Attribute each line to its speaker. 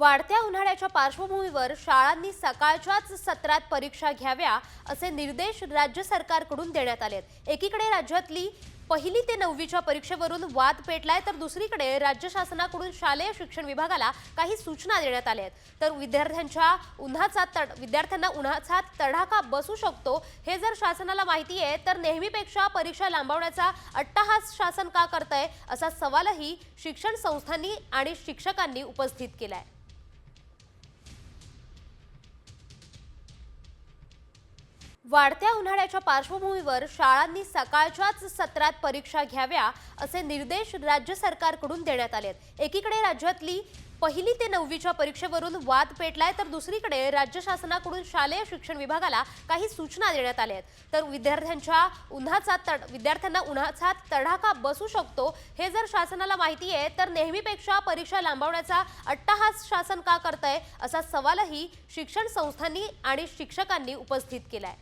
Speaker 1: वाढत्या उन्हाळ्याच्या पार्श्वभूमीवर शाळांनी सकाळच्याच सत्रात परीक्षा घ्याव्या असे निर्देश राज्य सरकारकडून देण्यात आलेत। एकीकडे राज्यातली पहिली ते 9वीच्या परीक्षेवरून वाद पेटलाय, तर दुसरीकडे राज्य शासनाकडून शालेय शिक्षण विभागाला काही सूचना देण्यात आल्या आहेत। तर विद्यार्थ्यांना उन्हाचा तडाखा बसू शकतो हे जर शासनाला माहिती आहे, तर नेहमीपेक्षा परीक्षा लांबवण्याचा अट्टहास शासन का करतंय असा सवालही शिक्षण संस्थांनी आणि शिक्षकांनी उपस्थित केलाय। वाढत्या उन्हाळ्याच्या पार्श्वभूमीवर शाळांनी सकाळच्याच सत्रात परीक्षा घ्याव्या असे निर्देश राज्य सरकारकडून देण्यात आलेत। एकीकडे राज्यातली पहिली ते 9वीच्या परीक्षेवरून वाद पेटलाय, तर दुसरीकडे राज्य शासनाकडून शालेय शिक्षण विभागाला काही सूचना देण्यात आल्या आहेत। तर विद्यार्थ्यांना उन्हाचा तडाखा बसू शकतो हे जर शासनाला माहिती आहे, तर नेहमीपेक्षा परीक्षा लांबवण्याचा अट्टहास शासन का करतंय असा सवालही शिक्षण संस्थांनी आणि शिक्षकांनी उपस्थित केलाय।